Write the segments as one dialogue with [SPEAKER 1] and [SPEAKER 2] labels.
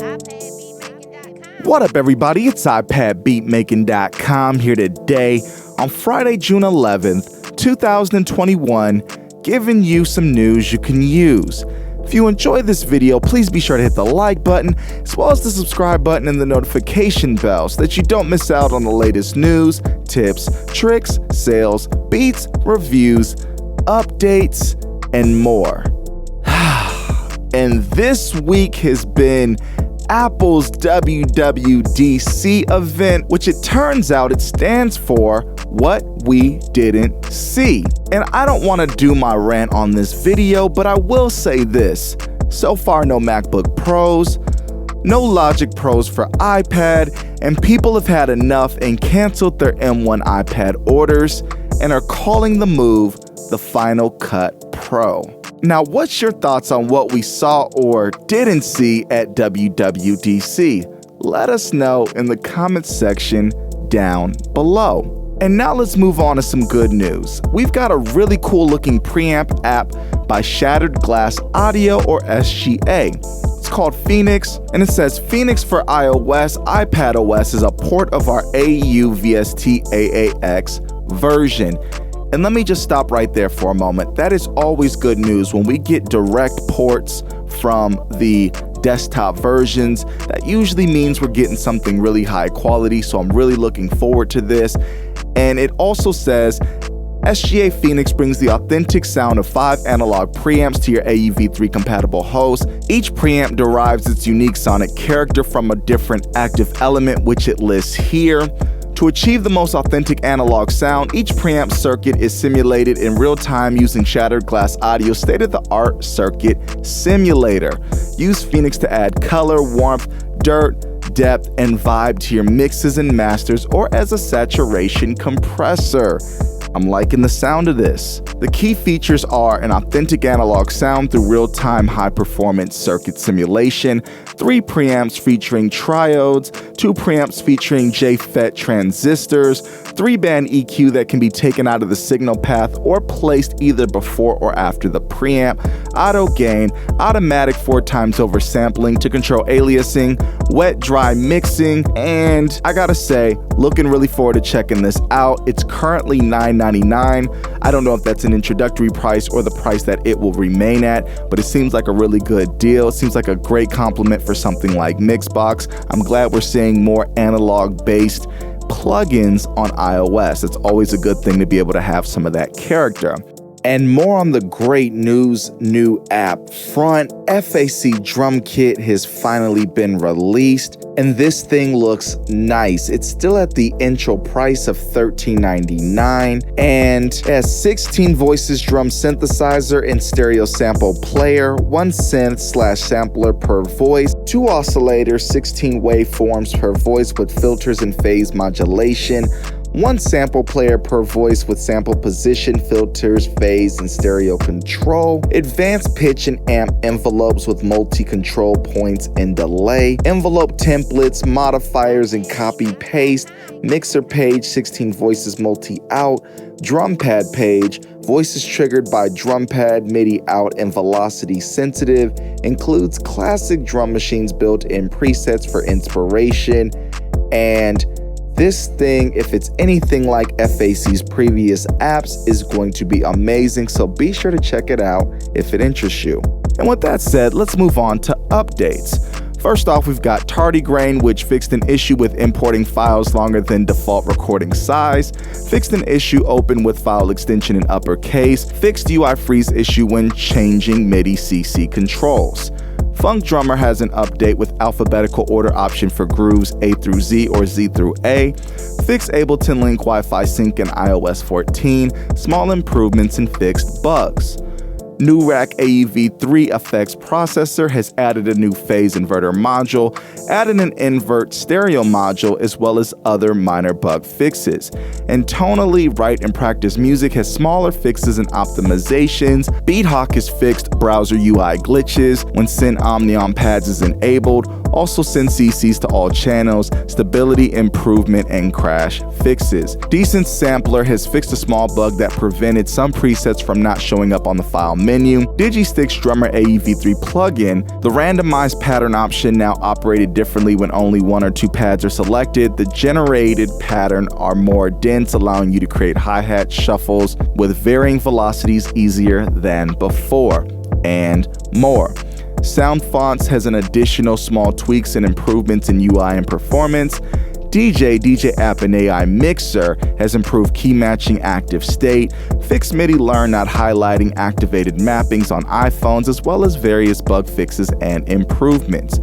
[SPEAKER 1] What up, everybody? It's iPadBeatmaking.com here today on Friday, June 11th, 2021, giving you some news you can use. If you enjoyed this video, please be sure to hit the like button, as well as the subscribe button and the notification bell so that you don't miss out on the latest news, tips, tricks, sales, beats, reviews, updates, and more. And this week has been Apple's WWDC event, which it turns out it stands for What We Didn't See. And I don't want to do my rant on this video, but I will say this. So far, no MacBook Pros, no Logic Pros for iPad, and people have had enough and canceled their M1 iPad orders and are calling the move the Final Cut Pro. Now, what's your thoughts on what we saw or didn't see at WWDC? Let us know in the comments section down below. And now let's move on to some good news. We've got a really cool looking preamp app by Shattered Glass Audio, or SGA. It's called Phoenix, and it says Phoenix for iOS. iPadOS is a port of our AU-VST AAX version. And let me just stop right there for a moment. That is always good news when we get direct ports from the desktop versions. That usually means we're getting something really high quality, so I'm really looking forward to this. And it also says SGA Phoenix brings the authentic sound of 5 analog preamps to your AUV3 compatible host. Each preamp derives its unique sonic character from a different active element, which it lists here. To achieve the most authentic analog sound, each preamp circuit is simulated in real time using Shattered Glass Audio state-of-the-art circuit simulator. Use Phoenix to add color, warmth, dirt, depth, and vibe to your mixes and masters, or as a saturation compressor. I'm liking the sound of this. The key features are an authentic analog sound through real-time high-performance circuit simulation, 3 preamps featuring triodes, 2 preamps featuring JFET transistors, 3-band EQ that can be taken out of the signal path or placed either before or after the preamp, auto gain, automatic 4x oversampling to control aliasing, wet-dry mixing, and I gotta say, looking really forward to checking this out. It's currently $9.99. I don't know if that's an introductory price or the price that it will remain at, but it seems like a really good deal. It seems like a great compliment for something like Mixbox. I'm glad we're seeing more analog-based plugins on iOS. It's always a good thing to be able to have some of that character. And more on the great news new app front, FAC Drumkit has finally been released, and this thing looks nice. It's still at the intro price of $13.99, and it has 16 voices, drum synthesizer, and stereo sample player, 1 synth/sampler per voice, 2 oscillators, 16 waveforms per voice with filters and phase modulation, 1 sample player per voice with sample position, filters, phase, and stereo control, advanced pitch and amp envelopes with multi-control points and delay, envelope templates, modifiers and copy paste, mixer page, 16 voices multi-out, drum pad page, voices triggered by drum pad, MIDI out, and velocity sensitive, includes classic drum machines built-in presets for inspiration, and this thing, if it's anything like FAC's previous apps, is going to be amazing, so be sure to check it out if it interests you. And with that said, let's move on to updates. First off, we've got Tardigrade, which fixed an issue with importing files longer than default recording size, fixed an issue open with file extension in uppercase, fixed UI freeze issue when changing MIDI CC controls. Funk Drummer has an update with alphabetical order option for grooves A through Z or Z through A, fixed Ableton Link Wi-Fi sync in iOS 14, small improvements and fixed bugs. New Rack AEV3 effects processor has added a new phase inverter module, added an invert stereo module, as well as other minor bug fixes. And tonally, Write and Practice Music has smaller fixes and optimizations. BeatHawk has fixed browser UI glitches when Send Omni on pads is enabled, also send CCs to all channels, stability improvement, and crash fixes. Decent Sampler has fixed a small bug that prevented some presets from not showing up on the file menu. menu. Digistick's Drummer AEV3 plugin. The randomized pattern option now operated differently when only 1 or 2 pads are selected. The generated pattern are more dense, allowing you to create hi-hat shuffles with varying velocities easier than before, and more. Sound Fonts has an additional small tweaks and improvements in UI and performance. DJ App and AI Mixer has improved key matching active state, fixed MIDI learn not highlighting activated mappings on iPhones, as well as various bug fixes and improvements.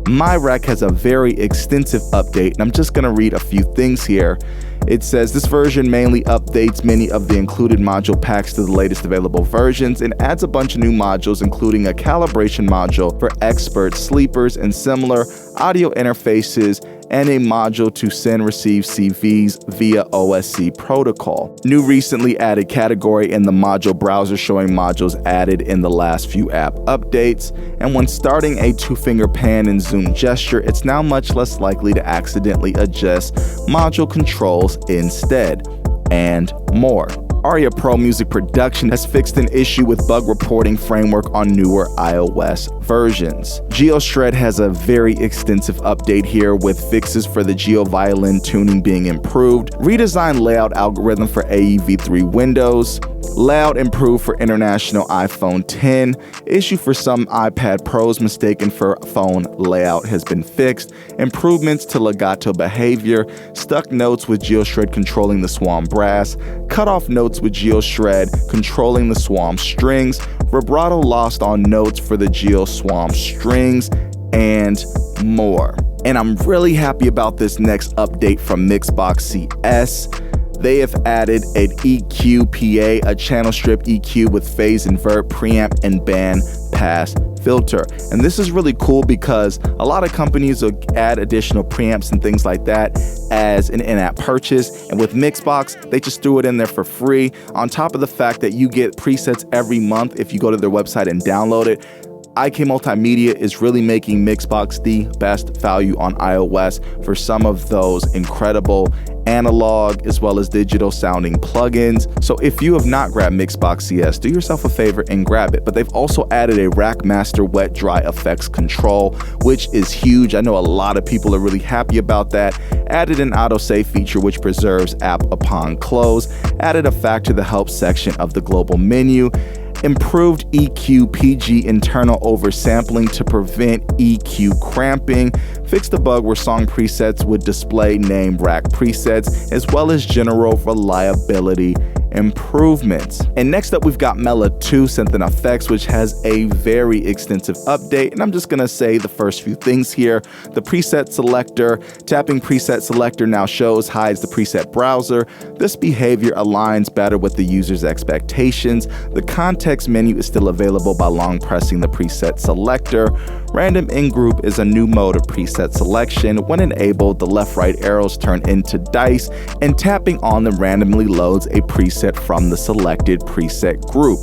[SPEAKER 1] MyRec has a very extensive update, and I'm just going to read a few things here. It says this version mainly updates many of the included module packs to the latest available versions and adds a bunch of new modules, including a calibration module for expert sleepers and similar audio interfaces, and a module to send receive CVs via OSC protocol. New recently added category in the module browser showing modules added in the last few app updates, and when starting a 2-finger pan and zoom gesture, it's now much less likely to accidentally adjust module controls instead, and more. Aria Pro Music Production has fixed an issue with bug reporting framework on newer iOS versions. GeoShred has a very extensive update here with fixes for the GeoViolin tuning being improved, redesigned layout algorithm for AEV3 Windows, layout improved for international iPhone 10, issue for some iPad Pros mistaken for phone layout has been fixed, improvements to legato behavior, stuck notes with GeoShred controlling the Swam brass, cut off notes with GeoShred controlling the Swam strings, vibrato lost on notes for the GeoSwam strings, and more. And I'm really happy about this next update from Mixbox CS. They have added an EQ PA, a channel strip EQ with phase invert, preamp, and band pass filter. And this is really cool because a lot of companies will add additional preamps and things like that as an in-app purchase, and with Mixbox they just threw it in there for free, on top of the fact that you get presets every month if you go to their website and download it. IK Multimedia is really making Mixbox the best value on iOS for some of those incredible analog as well as digital sounding plugins. So if you have not grabbed Mixbox CS, do yourself a favor and grab it. But they've also added a Rack Master wet dry effects control, which is huge. I know a lot of people are really happy about that. Added an autosave feature which preserves app upon close. Added a FAC to the help section of the global menu. Improved EQ PG internal oversampling to prevent EQ cramping, fixed a bug where song presets would display name rack presets, as well as general reliability improvements. And next up we've got Mela 2 Synth and Effects, which has a very extensive update, and I'm just gonna say the first few things here. The preset selector, tapping preset selector now hides the preset browser. This behavior aligns better with the user's expectations. The context menu is still available by long pressing the preset selector. Random in-group is a new mode of preset selection. When enabled, the left-right arrows turn into dice, and tapping on them randomly loads a preset from the selected preset group.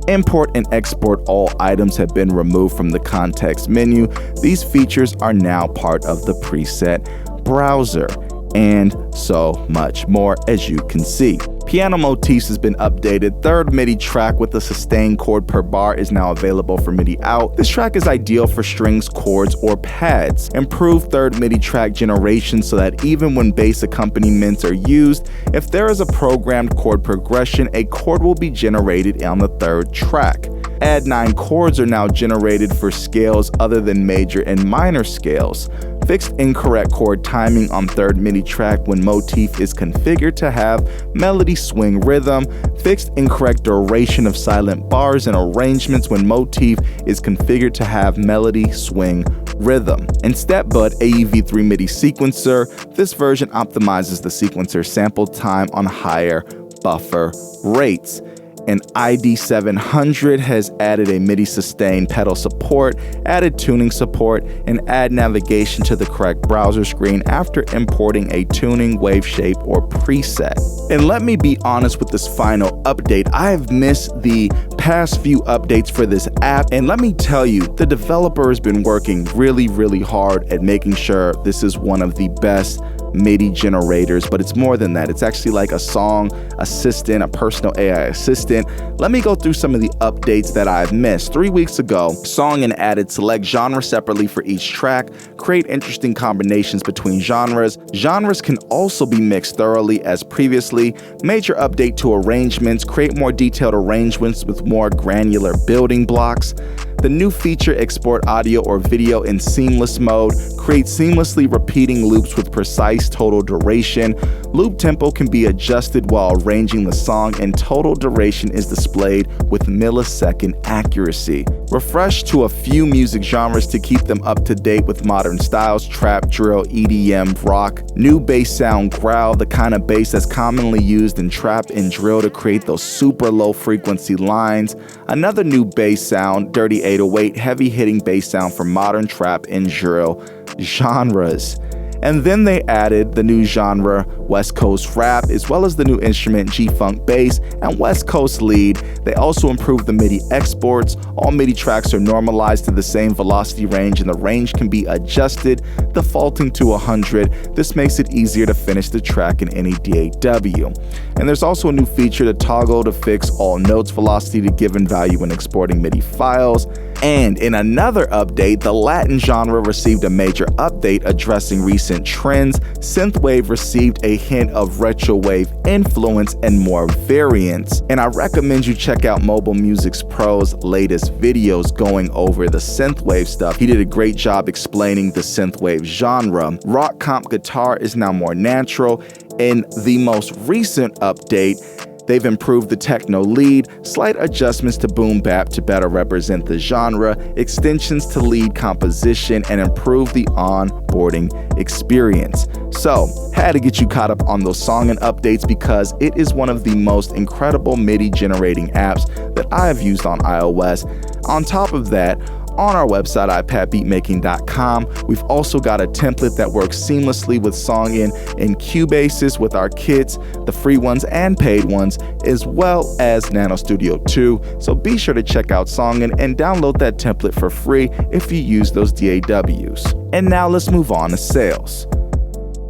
[SPEAKER 1] Import and export all items have been removed from the context menu. These features are now part of the preset browser, and so much more, as you can see. Piano Motifs has been updated. Third MIDI track with a sustained chord per bar is now available for MIDI out. This track is ideal for strings, chords, or pads. Improved third MIDI track generation so that even when bass accompaniments are used, if there is a programmed chord progression, a chord will be generated on the third track. Add 9 chords are now generated for scales other than major and minor scales. Fixed incorrect chord timing on third MIDI track when motif is configured to have melody swing rhythm. Fixed incorrect duration of silent bars and arrangements when motif is configured to have melody swing rhythm. And StepBud AEV3 MIDI sequencer. This version optimizes the sequencer sample time on higher buffer rates. And ID700 has added a MIDI sustained pedal support, added tuning support, and add navigation to the correct browser screen after importing a tuning, wave shape, or preset. And let me be honest with this final update, I have missed the past few updates for this app, and let me tell you, the developer has been working really hard at making sure this is one of the best MIDI generators, but it's more than that. It's actually like a song assistant, a personal AI assistant. Let me go through some of the updates that I've missed. 3 weeks ago, Songen added select genre separately for each track, create interesting combinations between genres. Genres can also be mixed thoroughly as previously. Major update to arrangements, create more detailed arrangements with more granular building blocks. The new feature, export audio or video in seamless mode, create seamlessly repeating loops with precise total duration. Loop tempo can be adjusted while arranging the song, and total duration is displayed with millisecond accuracy. Refresh to a few music genres to keep them up to date with modern styles: trap, drill, EDM, rock. New bass sound, growl, the kind of bass that's commonly used in trap and drill to create those super low frequency lines. Another new bass sound, dirty 808, heavy hitting bass sound for modern trap and drill genres. And then they added the new genre West Coast rap, as well as the new instrument G-Funk bass and West Coast lead. They also improved the MIDI exports. All MIDI tracks are normalized to the same velocity range, and the range can be adjusted, defaulting to 100. This makes it easier to finish the track in any DAW. And there's also a new feature to toggle to fix all notes velocity to given value when exporting MIDI files. And in another update, the Latin genre received a major update addressing recent trends. Synthwave received a hint of retrowave influence and more variants. And I recommend you check out Mobile Music's Pro's latest videos going over the synthwave stuff. He did a great job explaining the synthwave genre. Rock comp guitar is now more natural. In the most recent update, they've improved the techno lead, slight adjustments to boom bap to better represent the genre, extensions to lead composition, and improve the onboarding experience. So, had to get you caught up on those Songen updates because it is one of the most incredible MIDI generating apps that I have used on iOS. On top of that, on our website, iPadBeatmaking.com, we've also got a template that works seamlessly with Songen and Cubases with our kits, the free ones and paid ones, as well as Nano Studio 2. So be sure to check out Songen and download that template for free if you use those DAWs. And now let's move on to sales.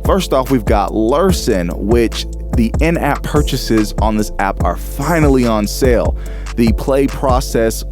[SPEAKER 1] First off, we've got Lurssen, which the in-app purchases on this app are finally on sale. The play process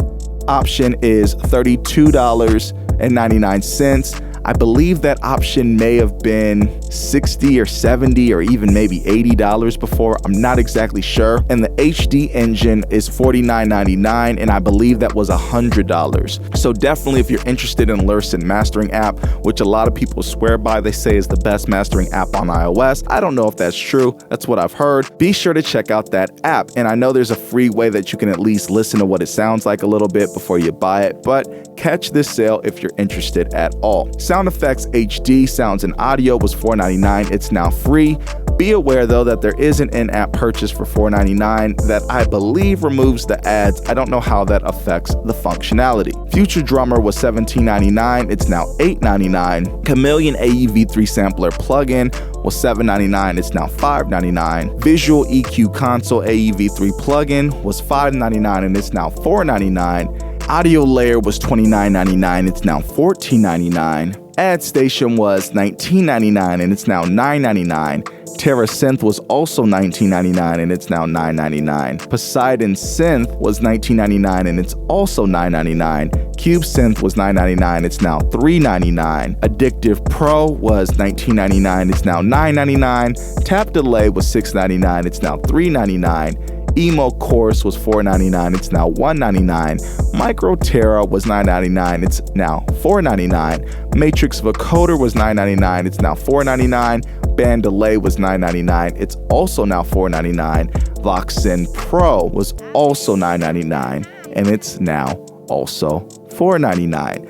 [SPEAKER 1] option is $32.99. I believe that option may have been $60 or $70 or even maybe $80 before. I'm not exactly sure. And the HD engine is $49.99, and I believe that was $100. So definitely, if you're interested in Lurssen mastering app, which a lot of people swear by, they say is the best mastering app on iOS. I don't know if that's true. That's what I've heard. Be sure to check out that app. And I know there's a free way that you can at least listen to what it sounds like a little bit before you buy it, but catch this sale if you're interested at all. Sound Effects HD Sounds and Audio was $4.99. It's now free. Be aware though that there is an in-app purchase for $4.99 that I believe removes the ads. I don't know how that affects the functionality. Future Drummer was $17.99. It's now $8.99. Chameleon AEV3 Sampler plugin was $7.99. It's now $5.99. Visual EQ Console AEV3 plugin was $5.99 and it's now $4.99. Audio Layer was $29.99. It's now $14.99. Ad Station was $19.99 and it's now $9.99. Terra Synth was also $19.99 and it's now $9.99. Poseidon Synth was $19.99 and it's also $9.99. Cube Synth was $9.99, it's now $3.99. Addictive Pro was $19.99, it's now $9.99. Tap Delay was $6.99, it's now $3.99. Emo Chorus was $4.99, it's now $1.99. Micro Terra was $9.99, it's now $4.99. Matrix Vocoder was $9.99, it's now $4.99. Band Delay was $9.99, it's also now $4.99. Voxen Pro was also $9.99, and it's now also $4.99.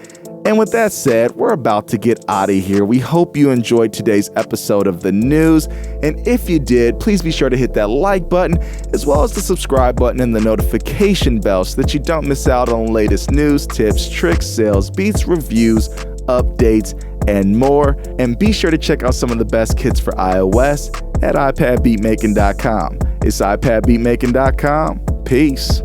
[SPEAKER 1] And with that said, we're about to get out of here. We hope you enjoyed today's episode of the news. And if you did, please be sure to hit that like button, as well as the subscribe button and the notification bell so that you don't miss out on the latest news, tips, tricks, sales, beats, reviews, updates, and more. And be sure to check out some of the best kits for iOS at iPadBeatmaking.com. It's iPadBeatmaking.com. Peace.